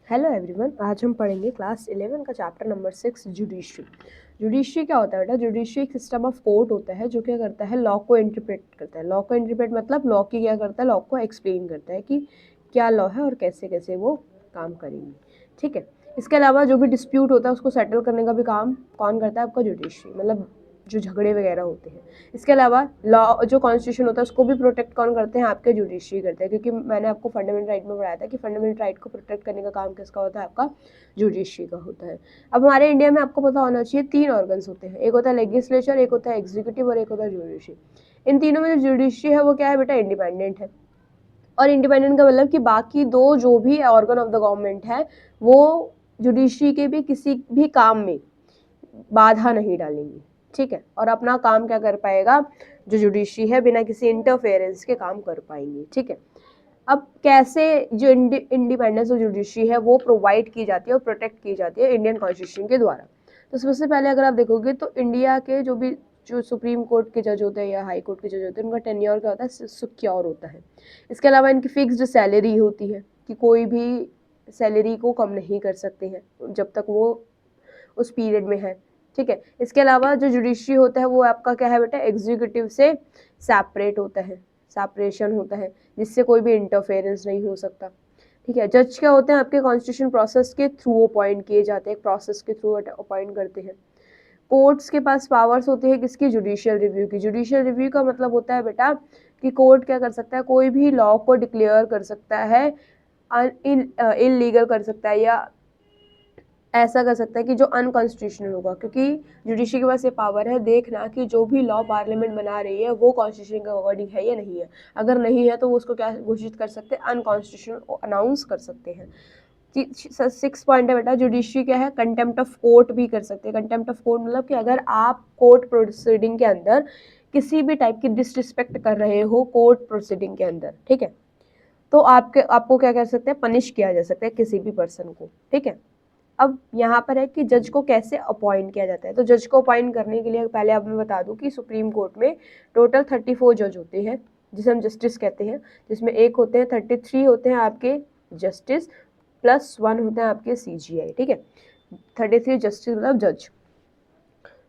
Hello everyone, आज हम पढ़ेंगे क्लास 11 का चैप्टर नंबर 6 जुडिशरी। जुडिशरी क्या होता है बेटा? जुडिशरी एक सिस्टम ऑफ कोर्ट होता है जो क्या करता है, लॉ को इंटरप्रेट करता है। लॉ को इंटरप्रेट मतलब लॉ की क्या करता है, लॉ को एक्सप्लेन करता है कि क्या लॉ है और कैसे कैसे वो काम करेंगे। ठीक है। इसके अलावा जो भी डिस्प्यूट होता है उसको सेटल करने का भी काम कौन करता है? आपका जुडिशरी, मतलब जो झगड़े वगैरह होते हैं। इसके अलावा लॉ जो कॉन्स्टिट्यूशन होता है उसको भी प्रोटेक्ट कौन करते हैं? आपके जुडिशरी करते हैं, क्योंकि मैंने आपको फंडामेंटल राइट में पढ़ाया था कि फंडामेंटल राइट को प्रोटेक्ट करने का काम किसका होता है? आपका जुडिशरी का होता है। अब हमारे इंडिया में आपको पता होना चाहिए 3 ऑर्गन्स होते हैं, एक होता है लेजिस्लेचर, एक होता है एग्जीक्यूटिव और एक होता है जुडिशरी। इन तीनों में जो जुडिशरी है वो क्या है बेटा? इंडिपेंडेंट है। और इंडिपेंडेंट का मतलब कि बाकी दो जो भी ऑर्गन ऑफ द गवर्नमेंट है वो जुडिशरी के भी किसी भी काम में बाधा नहीं डालेंगी। ठीक है। और अपना काम क्या कर पाएगा? जो जुडिशरी है बिना किसी इंटरफेरेंस के काम कर पाएंगे। ठीक है। अब कैसे जो इंडिपेंडेंस ऑफ जुडिशरी है वो प्रोवाइड की जाती है और प्रोटेक्ट की जाती है इंडियन कॉन्स्टिट्यूशन के द्वारा। तो सबसे पहले अगर आप देखोगे तो इंडिया के जो सुप्रीम कोर्ट के जज होते हैं या हाई कोर्ट के जज होते हैं उनका टेन्योर क्या होता है? सिक्योर होता है। इसके अलावा इनकी फिक्स्ड सैलरी होती है कि कोई भी सैलरी को कम नहीं कर सकते हैं जब तक वो उस पीरियड में है। ठीक है। इसके अलावा जो जुडिशरी होता है वो आपका क्या है बेटा? एग्जीक्यूटिव से सेपरेट होता है, सेपरेशन होता है, जिससे कोई भी इंटरफेरेंस नहीं हो सकता। ठीक है। जज क्या होते हैं? आपके कॉन्स्टिट्यूशन प्रोसेस के थ्रू अपॉइंट किए जाते हैं, प्रोसेस के थ्रू अपॉइंट करते हैं। कोर्ट्स के पास पावर्स होती है किसकी? जुडिशियल रिव्यू की। जुडिशियल रिव्यू का मतलब होता है बेटा कि कोर्ट क्या कर सकता है? कोई भी लॉ को डिक्लेयर कर सकता है, इनलीगल कर सकता है या ऐसा कर सकता है कि जो अनकॉन्स्टिट्यूशनल होगा, क्योंकि जुडिशरी के पास ये पावर है देखना कि जो भी लॉ पार्लियामेंट बना रही है वो कॉन्स्टिट्यूशन के अकॉर्डिंग है या नहीं है। अगर नहीं है तो वो उसको क्या घोषित कर सकते हैं? अनकॉन्स्टिट्यूशनल अनाउंस कर सकते हैं। 6 पॉइंट है बेटा, जुडिशरी क्या है? कंटेम्प्ट ऑफ कोर्ट भी कर सकते हैं। कंटेम्प्ट ऑफ कोर्ट मतलब कि अगर आप कोर्ट प्रोसीडिंग के अंदर किसी भी टाइप की डिसरिस्पेक्ट कर रहे हो कोर्ट प्रोसीडिंग के अंदर, ठीक है, तो आपको क्या कर सकते हैं? पनिश किया जा सकता है किसी भी पर्सन को। ठीक है। अब यहाँ पर है कि जज को कैसे अपॉइंट किया जाता है। तो जज को अपॉइंट करने के लिए पहले अब मैं बता दूं कि सुप्रीम कोर्ट में टोटल 34 जज होते हैं जिसे हम जस्टिस कहते हैं, जिसमें एक होते हैं 33 होते हैं आपके जस्टिस प्लस 1 होते हैं आपके CGI। ठीक है। 33 जस्टिस मतलब जज।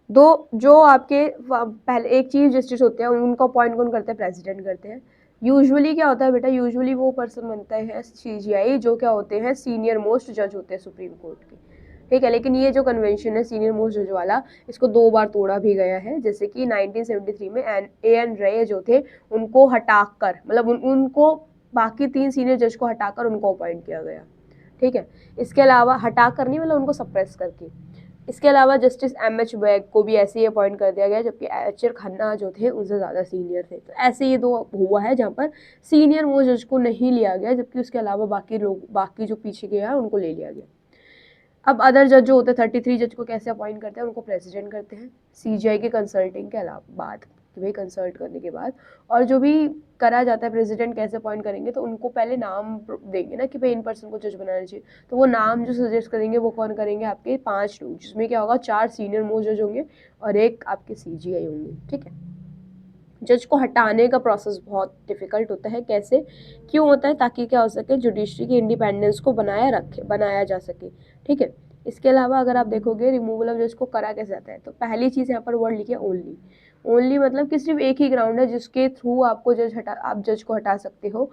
दो जो आपके पहले एक चीफ जस्टिस होते हैं उनको अपॉइंट कौन करते हैं? प्रेसिडेंट करते हैं। यूजुअली क्या होता है बेटा? यूजुअली वो पर्सन बनता है CGI जो क्या होते हैं? सीनियर मोस्ट जज होते हैं सुप्रीम कोर्ट के। ठीक है। लेकिन ये जो कन्वेंशन है सीनियर मोस्ट जज वाला, इसको 2 बार तोड़ा भी गया है। जैसे कि 1973 में AN रे जो थे उनको हटाकर, मतलब उनको बाकी 3 सीनियर जज को हटाकर उनको अपॉइंट किया गया। ठीक है। इसके अलावा हटाकर नहीं, मतलब उनको सप्रेस करके। इसके अलावा जस्टिस MH वैग को भी ऐसे ही अपॉइंट कर दिया गया, जबकि HR खन्ना जो थे उनसे ज़्यादा सीनियर थे। तो ऐसे ये 2 हुआ है जहाँ पर सीनियर मोस्ट जज को नहीं लिया गया, जबकि उसके अलावा बाकी जो पीछे गया है उनको ले लिया गया। अब अदर जज जो होते हैं 33 जज को कैसे अपॉइंट करते हैं? उनको प्रेसिडेंट करते हैं CGI के कंसल्टिंग के अलावा बाद कि भाई कंसल्ट करने के बाद। और जो भी करा जाता है प्रेसिडेंट कैसे अपॉइंट करेंगे, तो उनको पहले नाम देंगे ना कि भाई इन पर्सन को जज बनाना चाहिए। तो वो नाम जो सजेस्ट करेंगे वो कौन करेंगे? आपके 5 लोग, जिसमें क्या होगा? 4 सीनियर मोस्ट जज होंगे और 1 आपके CGI होंगे। ठीक है। जज को हटाने का प्रोसेस बहुत डिफिकल्ट होता है। कैसे? क्यों होता है? ताकि क्या हो सके? जुडिशरी की इंडिपेंडेंस को बनाया जा सके। ठीक है। इसके अलावा अगर आप देखोगे रिमूवल ऑफ जज को करा कैसे जाता है, तो पहली चीज़ यहाँ पर वर्ड लिखिए ओनली। ओनली मतलब कि सिर्फ एक ही ग्राउंड है जिसके थ्रू आप जज को हटा सकते हो।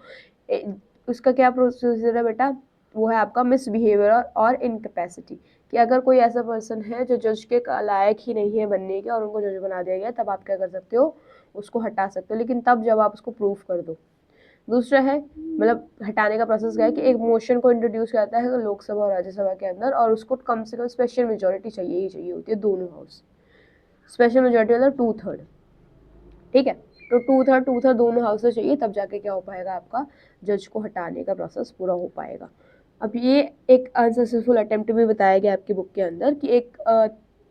उसका क्या प्रोसीजर है बेटा? वो है आपका मिसबिहेवियर और इनकैपेसिटी, कि अगर कोई ऐसा पर्सन है जो जज के लायक ही नहीं है बनने के और उनको जज बना दिया गया, तब आप क्या कर सकते हो? उसको हटा सकते हो, लेकिन तब जब आप उसको प्रूफ कर दो। दूसरा है, मतलब हटाने का प्रोसेस क्या है कि एक मोशन को इंट्रोड्यूस किया जाता है लोकसभा और राज्यसभा के अंदर, और उसको कम से कम स्पेशल मेजोरिटी चाहिए ही चाहिए होती है दोनों हाउस। स्पेशल मेजोरिटी मतलब 2/3। ठीक है। तो 2/3 दोनों हाउस से चाहिए, तब जाके क्या हो पाएगा? आपका जज को हटाने का प्रोसेस पूरा हो पाएगा। अब ये एक अनसक्सेसफुल अटेम्प्ट भी बताया गया आपकी बुक के अंदर कि एक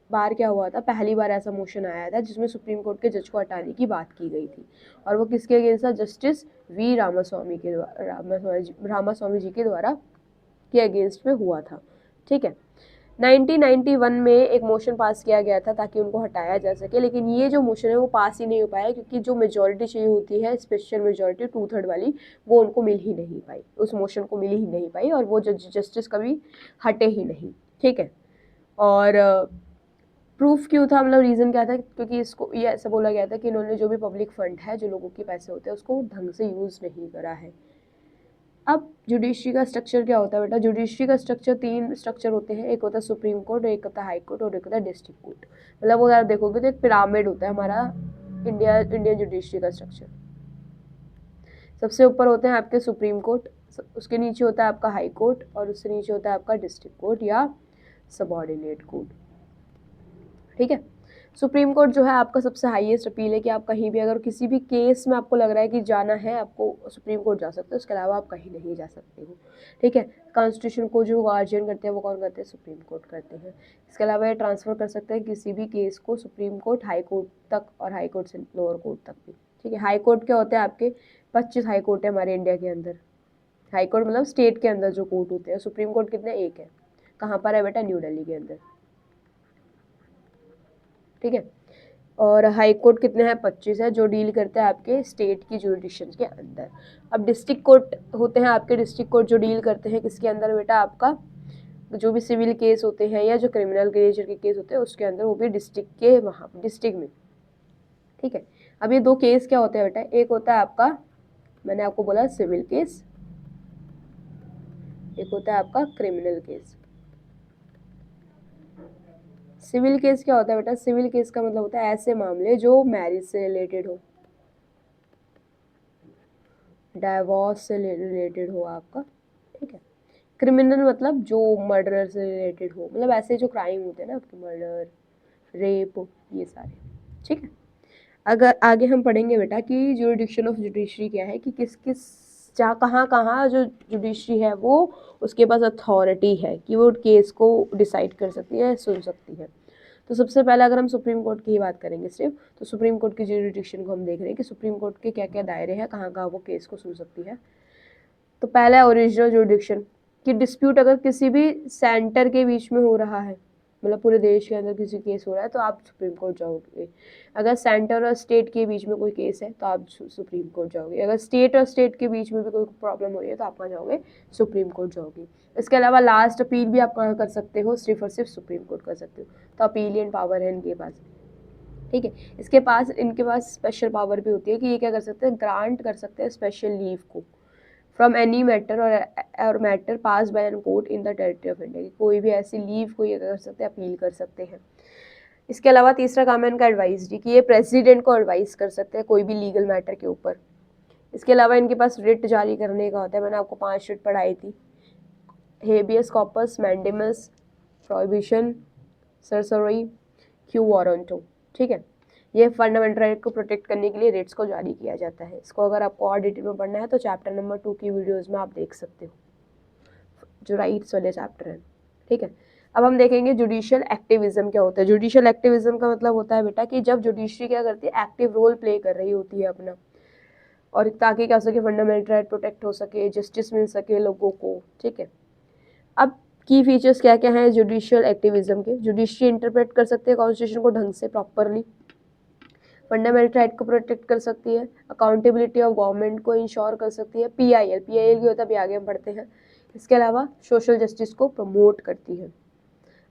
बार क्या हुआ था, पहली बार ऐसा मोशन आया था जिसमें सुप्रीम कोर्ट के जज को हटाने की बात की गई थी, और वो किसके अगेंस्ट था? जस्टिस V रामास्वामी जी के द्वारा के अगेंस्ट में हुआ था। ठीक है। 1991 में एक मोशन पास किया गया था ताकि उनको हटाया जा सके, लेकिन ये जो मोशन है वो पास ही नहीं हो पाया क्योंकि जो मेजॉरिटी चाहिए होती है, स्पेशल मेजॉरिटी 2/3 वाली, वो उनको मिल ही नहीं पाई, उस मोशन को मिल ही नहीं पाई, और वो जस्टिस कभी हटे ही नहीं। ठीक है, और प्रूफ क्यों था, मतलब रीज़न क्या था, क्योंकि इसको ये ऐसा बोला गया था कि इन्होंने जो भी पब्लिक फंड है, जो लोगों के पैसे होते हैं, उसको ढंग से यूज़ नहीं करा है। अब जुडिशरी का स्ट्रक्चर क्या होता है बेटा, जुडिशरी का स्ट्रक्चर 3 स्ट्रक्चर होते हैं, एक होता है सुप्रीम कोर्ट, एक होता है हाई कोर्ट और एक होता है डिस्ट्रिक्ट कोर्ट। मतलब वो अगर देखोगे तो एक पिरामिड होता है हमारा इंडियन जुडिशरी का स्ट्रक्चर। सबसे ऊपर होते हैं आपके सुप्रीम कोर्ट, उसके नीचे होता है आपका हाई कोर्ट, और उससे नीचे होता है आपका डिस्ट्रिक्ट कोर्ट या सबऑर्डिनेट कोर्ट। ठीक है, सुप्रीम कोर्ट जो है आपका सबसे हाईएस्ट अपील है कि आप कहीं भी अगर किसी भी केस में आपको लग रहा है कि जाना है, आपको सुप्रीम कोर्ट जा सकते हो, उसके अलावा आप कहीं नहीं जा सकते हो। ठीक है, कॉन्स्टिट्यूशन को जो गार्जियन करते हैं वो कौन करते हैं, सुप्रीम कोर्ट करते हैं। इसके अलावा ये ट्रांसफ़र कर सकते हैं किसी भी केस को सुप्रीम कोर्ट, हाई कोर्ट तक, और हाई कोर्ट से लोअर कोर्ट तक भी। ठीक है, हाई कोर्ट क्या होते हैं आपके 25 हाई कोर्ट है हमारे इंडिया के अंदर। हाई कोर्ट मतलब स्टेट के अंदर जो कोर्ट होते हैं। सुप्रीम कोर्ट कितने, एक है। कहाँ पर है बेटा, न्यू दिल्ली के अंदर। ठीक है, और हाई कोर्ट कितने हैं, 25 है, जो डील करते हैं आपके स्टेट की जुरिडिक्शन के अंदर। अब डिस्ट्रिक्ट कोर्ट होते हैं आपके, डिस्ट्रिक्ट कोर्ट जो डील करते हैं किसके अंदर बेटा, आपका जो भी सिविल केस होते हैं या जो क्रिमिनल नेचर के केस होते हैं उसके अंदर, वो भी डिस्ट्रिक्ट के वहाँ डिस्ट्रिक्ट में। ठीक है, अब ये 2 केस क्या होते हैं बेटा, एक होता है आपका, मैंने आपको बोला सिविल केस, एक होता है आपका क्रिमिनल केस। सिविल केस क्या होता है बेटा, सिविल केस का मतलब होता है ऐसे मामले जो मैरिज से रिलेटेड हो, डाइवोर्स से रिलेटेड हो आपका। ठीक है, क्रिमिनल मतलब जो मर्डर से रिलेटेड हो, मतलब ऐसे जो क्राइम होते हैं ना आपके, मर्डर, रेप, ये सारे। ठीक है, अगर आगे हम पढ़ेंगे बेटा कि जुरिडिक्शन ऑफ जुडिशरी क्या है, कि किस किस जहाँ कहाँ कहाँ जो जुडिशरी है वो उसके पास अथॉरिटी है कि वो केस को डिसाइड कर सकती है, सुन सकती है। तो सबसे पहले अगर हम सुप्रीम कोर्ट की ही बात करेंगे सिर्फ, तो सुप्रीम कोर्ट की जुरिडिक्शन को हम देख रहे हैं कि सुप्रीम कोर्ट के क्या क्या दायरे हैं, कहाँ कहाँ वो केस को सुन सकती है। तो पहला है ओरिजिनल जुरिडिक्शन, कि डिस्प्यूट अगर किसी भी सेंटर के बीच में हो रहा है, मतलब पूरे देश के अंदर किसी केस हो रहा है तो आप सुप्रीम कोर्ट जाओगे। अगर सेंटर और स्टेट के बीच में कोई केस है तो आप सुप्रीम कोर्ट जाओगे। अगर स्टेट और स्टेट के बीच में भी कोई प्रॉब्लम हो रही है तो आप कहाँ जाओगे, सुप्रीम कोर्ट जाओगे। इसके अलावा लास्ट अपील भी आप कहाँ कर सकते हो, सिर्फ और सिर्फ सुप्रीम कोर्ट कर सकते हो। तो अपीलियन पावर है इनके पास। ठीक है, इनके पास स्पेशल पावर भी होती है कि ये क्या कर सकते हैं, ग्रांट कर सकते हैं स्पेशल लीव को फ्रॉम एनी मैटर और matter pass by an court in the territory of India, कोई भी ऐसी लीव को ये कर सकते हैं, अपील कर सकते हैं। इसके अलावा तीसरा काम है इनका एडवाइजरी, कि ये प्रेसिडेंट को एडवाइस कर सकते हैं कोई भी लीगल मैटर के ऊपर। इसके अलावा इनके पास रिट जारी करने का होता है, मैंने आपको 5 रिट पढ़ाई थी, habeas corpus, mandamus, prohibition, certiorari, quo warranto. ठीक है, ये फंडामेंटल राइट को प्रोटेक्ट करने के लिए रिट्स को जारी किया जाता है। इसको अगर आपको और डिटेल में पढ़ना है तो चैप्टर नंबर 2 की वीडियोज़ में आप देख सकते हो, जो राइट्स वाले चैप्टर है। ठीक है, अब हम देखेंगे जुडिशियल एक्टिविज्म क्या होता है। जुडिशियल एक्टिविज्म का मतलब होता है बेटा कि जब जुडिशरी क्या करती है, एक्टिव रोल प्ले कर रही होती है अपना, और ताकि क्या हो सके, फंडामेंटल राइट प्रोटेक्ट हो सके, जस्टिस मिल सके लोगों को। ठीक है, अब की फीचर्स क्या क्या हैं जुडिशियल एक्टिविज्म के, जुडिशरी इंटरप्रेट कर सकते हैं कॉन्स्टिट्यूशन को ढंग से प्रॉपरली, फंडामेंटल राइट को प्रोटेक्ट कर सकती है, अकाउंटेबिलिटी ऑफ गवर्नमेंट को इंश्योर कर सकती है, पीआईएल की होता है, अभी आगे हम पढ़ते हैं। इसके अलावा सोशल जस्टिस को प्रमोट करती है।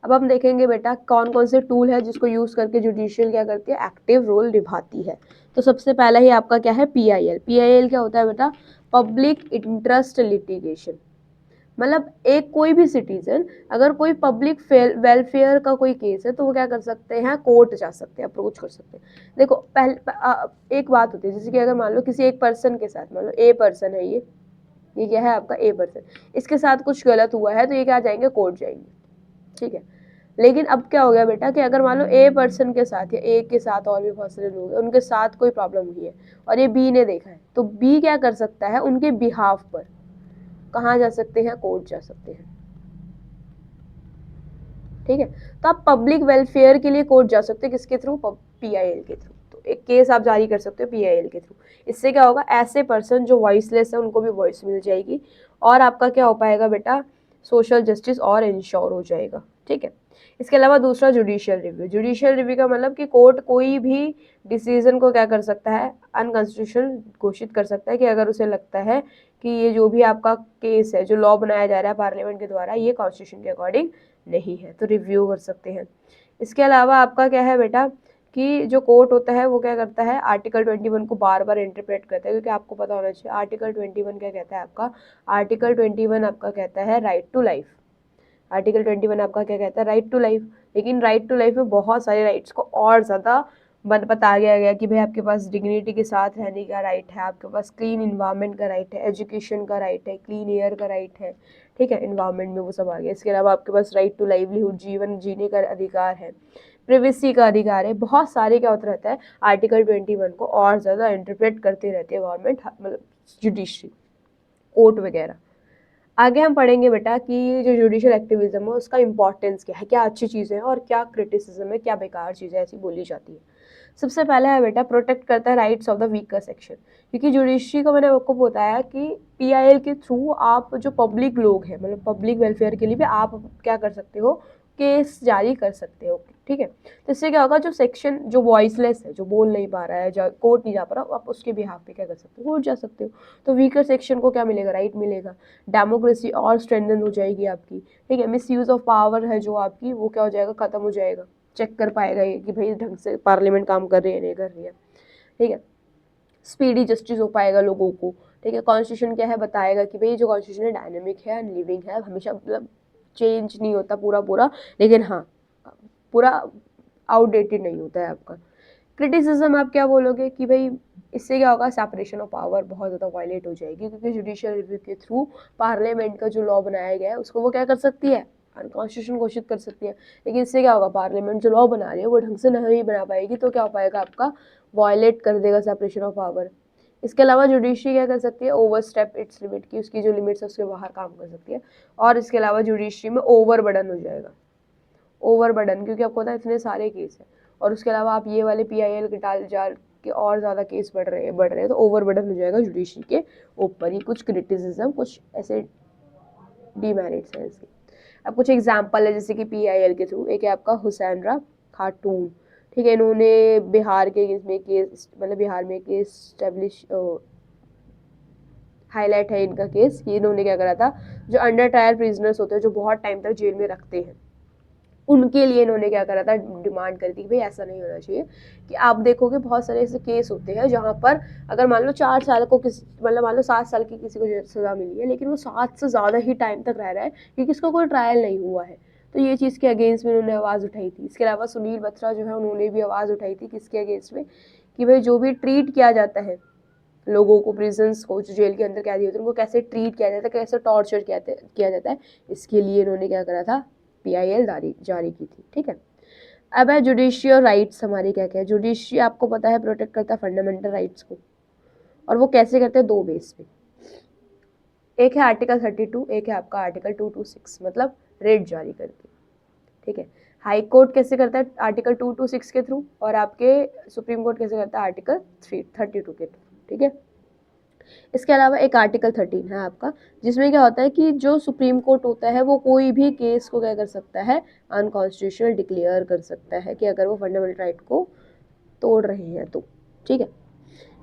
अब हम देखेंगे बेटा कौन कौन से टूल है जिसको यूज़ करके जुडिशियल क्या करती है, एक्टिव रोल निभाती है। तो सबसे पहला ही आपका क्या है, पीआईएल। पीआईएल क्या होता है बेटा, पब्लिक इंटरेस्ट लिटिगेशन। मतलब एक कोई भी सिटीजन अगर कोई पब्लिक वेलफेयर का कोई केस है तो वो क्या कर सकते हैं, कोर्ट जा सकते हैं, अप्रोच कर सकते हैं। देखो एक बात होती है, जैसे कि अगर मान लो किसी एक पर्सन के साथ, मान लो ए पर्सन है, ये क्या है आपका ए पर्सन, इसके साथ कुछ गलत हुआ है तो ये क्या जाएंगे, कोर्ट जाएंगे। ठीक है, लेकिन अब क्या हो गया बेटा कि अगर मान लो ए पर्सन के साथ या ए के साथ और भी बहुत सारे लोग हैं, उनके साथ कोई प्रॉब्लम हुई है और ये बी ने देखा है, तो बी क्या कर सकता है, उनके बिहाफ पर कहाँ जा सकते हैं, कोर्ट जा सकते हैं। ठीक है, तो आप पब्लिक वेलफेयर के लिए कोर्ट जा सकते हैं, किसके थ्रू, पीआईएल के थ्रू। तो एक केस आप जारी कर सकते हो पीआईएल के थ्रू। इससे क्या होगा, ऐसे पर्सन जो वॉइसलेस है उनको भी वॉइस मिल जाएगी, और आपका क्या हो पाएगा बेटा, सोशल जस्टिस और इंश्योर हो जाएगा। ठीक है, इसके अलावा दूसरा जुडिशियल रिव्यू। जुडिशियल रिव्यू का मतलब कि कोर्ट कोई भी डिसीजन को क्या कर सकता है, अनकॉन्स्टिट्यूशनल घोषित कर सकता है कि अगर उसे लगता है कि ये जो भी आपका केस है, जो लॉ बनाया जा रहा है पार्लियामेंट के द्वारा, ये कॉन्स्टिट्यूशन के अकॉर्डिंग नहीं है, तो रिव्यू कर सकते हैं। इसके अलावा आपका क्या है बेटा कि जो कोर्ट होता है वो क्या करता है, आर्टिकल 21 को बार बार इंटरप्रेट करता है, क्योंकि आपको पता होना चाहिए आर्टिकल 21 क्या कहता है आपका। आर्टिकल 21 आपका कहता है राइट टू लाइफ। आर्टिकल 21 आपका क्या कहता है, राइट टू लाइफ। लेकिन राइट टू लाइफ में बहुत सारे राइट्स को और ज़्यादा बता गया कि भाई आपके पास डिग्निटी के साथ रहने का राइट है, आपके पास क्लीन इन्वायरमेंट का राइट है, एजुकेशन का राइट है, क्लीन एयर का राइट है। ठीक है, इन्वायरमेंट में वो सब आ गया। इसके अलावा आपके पास राइट टू लाइवलीहुड, जीवन जीने का अधिकार है, प्रिवेसी का अधिकार है। बहुत सारे क्या होता रहता है, आर्टिकल 21 को और ज़्यादा इंटरप्रेट करते रहते हैं गवर्नमेंट, मतलब जुडिशरी, कोर्ट वगैरह। आगे हम पढ़ेंगे बेटा कि जो जुडिशियल एक्टिविज्म है उसका इंपॉर्टेंस क्या है, क्या अच्छी चीज़ें हैं और क्या क्रिटिसिज्म है, क्या बेकार चीज़ें ऐसी बोली जाती है। सबसे पहले है बेटा, प्रोटेक्ट करता है rights of the weaker section, क्योंकि जुडिशरी को मैंने आपको बताया कि पीआईएल के थ्रू आप जो पब्लिक लोग हैं, मतलब पब्लिक वेलफेयर के लिए भी आप क्या कर सकते हो, केस जारी कर सकते हो। ठीक है, तो इससे क्या होगा, जो सेक्शन जो वॉइसलेस है, जो बोल नहीं पा रहा है, जो कोर्ट नहीं जा पा रहा, आप उसके बिहाफ पे क्या कर सकते हो, कोर्ट जा सकते हो। तो वीकर सेक्शन को क्या मिलेगा, राइट मिलेगा। डेमोक्रेसी और स्ट्रेंथन हो जाएगी आपकी। ठीक है, मिस यूज़ ऑफ पावर है जो आपकी, वो क्या हो जाएगा, ख़त्म हो जाएगा। चेक कर पाएगा ये कि भाई ढंग से पार्लियामेंट काम कर रही है नहीं कर रही है। ठीक है, स्पीडी जस्टिस हो पाएगा लोगों को। ठीक है, कॉन्स्टिट्यूशन क्या है बताएगा कि भाई जो कॉन्स्टिट्यूशन है डायनेमिक है, लिविंग है, हमेशा मतलब चेंज नहीं होता पूरा पूरा, लेकिन हाँ पूरा आउटडेटेड नहीं होता है आपका। क्रिटिसिज्म आप क्या बोलोगे कि भाई इससे क्या होगा, सेपरेशन ऑफ पावर बहुत ज़्यादा वायलेट हो जाएगी, क्योंकि जुडिशियल रिव्यू के थ्रू पार्लियामेंट का जो लॉ बनाया गया है उसको वो क्या कर सकती है, अनकॉन्स्टिट्यूशन घोषित कर सकती है। लेकिन इससे क्या होगा, पार्लियामेंट जो लॉ बना रही है वो ढंग से नहीं बना पाएगी, तो क्या हो पाएगा आपका, वायलेट कर देगा सेपरेशन ऑफ पावर। इसके अलावा जुडिशरी क्या कर सकती है, ओवर स्टेप इट्स लिमिट, की उसकी जो लिमिट्स है उसके बाहर काम कर सकती है। और इसके अलावा जुडिशरी में ओवर बर्डन हो जाएगा, ओवर बर्डन, क्योंकि आपको पता है इतने सारे केस हैं। और उसके अलावा आप ये वाले पीआईएल के डाल जाल के और ज़्यादा केस बढ़ रहे हैं, तो ओवर बर्डन हो जाएगा जुडिशरी के ऊपर। ही कुछ क्रिटिसिज्म, कुछ ऐसे डीमेरिट्स हैं इसके। अब कुछ एग्जाम्पल है, जैसे कि पीआईएल के थ्रू एक है आपका हुसैनरा खातून। ठीक है, इन्होंने बिहार के इसमें केस, मतलब बिहार में केस स्टेब्लिश हाईलाइट है इनका केस कि इन्होंने क्या करा था, जो अंडर ट्रायल प्रिजनर्स होते हैं जो बहुत टाइम तक जेल में रखते हैं, उनके लिए इन्होंने क्या करा था, डिमांड करी थी कि भाई ऐसा नहीं होना चाहिए। कि आप देखोगे बहुत सारे ऐसे केस होते हैं जहाँ पर अगर मान लो 4 साल को किस, मतलब मान लो 7 साल की किसी को सज़ा मिली है, लेकिन वो 7 से ज़्यादा ही टाइम तक रह रहा है क्योंकि इसका कोई ट्रायल नहीं हुआ है। तो ये चीज़ के अगेंस्ट में उन्होंने आवाज़ उठाई थी। इसके अलावा सुनील बत्रा जो है उन्होंने भी आवाज़ उठाई थी किसके अगेंस्ट में, कि भाई जो भी ट्रीट किया जाता है लोगों को, प्रिजन्स को, जो जेल के अंदर कैदी होते हैं उनको कैसे ट्रीट किया जाता है, कैसे टॉर्चर किया जाता है, इसके लिए इन्होंने क्या करा था, पीआईएल जारी की थी। ठीक है, अब है जुडिशियल राइट्स हमारे क्या क्या है। जुडिशरी आपको पता है प्रोटेक्ट करता है फंडामेंटल राइट्स को, और वो कैसे करते हैं, 2 बेस पे। एक है आर्टिकल 32, एक है आपका आर्टिकल 226, मतलब रेट जारी करके। ठीक है, हाई कोर्ट कैसे करता है, आर्टिकल 226 के थ्रू, और आपके सुप्रीम कोर्ट कैसे करता है, आर्टिकल 32 के थ्रू। ठीक है, इसके अलावा एक आर्टिकल 13 है आपका, जिसमें क्या होता है कि जो सुप्रीम कोर्ट होता है वो कोई भी केस को क्या कर सकता है, अनकॉन्स्टिट्यूशनल डिक्लेयर कर सकता है, कि अगर वो फंडामेंटल राइट को तोड़ रहे हैं तो। ठीक है,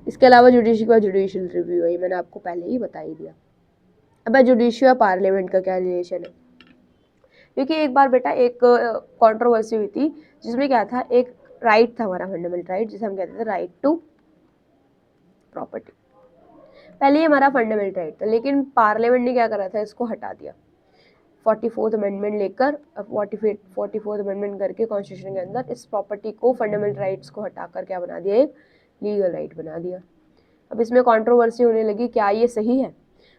इसके अलावा जुडिशरी का जुडिशियल रिव्यू है, मैंने आपको पहले ही बता ही दिया। अब जुडिशरी और पार्लियामेंट का क्या रिलेशन है, क्योंकि एक बार बेटा एक कंट्रोवर्सी हुई थी जिसमें क्या था, एक राइट था हमारा फंडामेंटल राइट, जिसे हम कहते थे राइट टू प्रॉपर्टी। पहले ही हमारा फंडामेंटल राइट था, लेकिन पार्लियामेंट ने क्या करा था, इसको हटा दिया। 44th अमेंडमेंट लेकर, 44th अमेंडमेंट करके कॉन्स्टिट्यूशन के अंदर इस प्रॉपर्टी को, फंडामेंटल राइट्स को हटाकर क्या बना दिया, एक लीगल राइट बना दिया। अब इसमें कंट्रोवर्सी होने लगी, क्या ये सही है।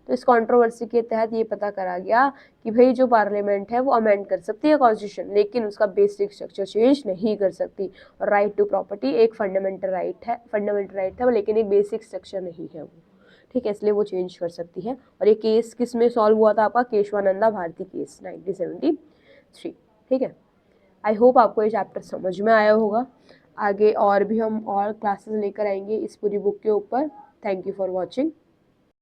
तो इस कंट्रोवर्सी के तहत ये पता करा गया कि भाई जो पार्लियामेंट है वो अमेंड कर सकती है कॉन्स्टिट्यूशन, लेकिन उसका बेसिक स्ट्रक्चर चेंज नहीं कर सकती। और राइट टू प्रॉपर्टी एक फंडामेंटल राइट था, लेकिन एक बेसिक स्ट्रक्चर नहीं है वो। ठीक है, इसलिए वो चेंज कर सकती है। और ये केस किस में सॉल्व हुआ था आपका, केशवानंदा भारती केस 1973। ठीक है, आई होप आपको ये चैप्टर समझ में आया होगा। आगे और भी हम और क्लासेस लेकर आएंगे इस पूरी बुक के ऊपर। Thank you for watching.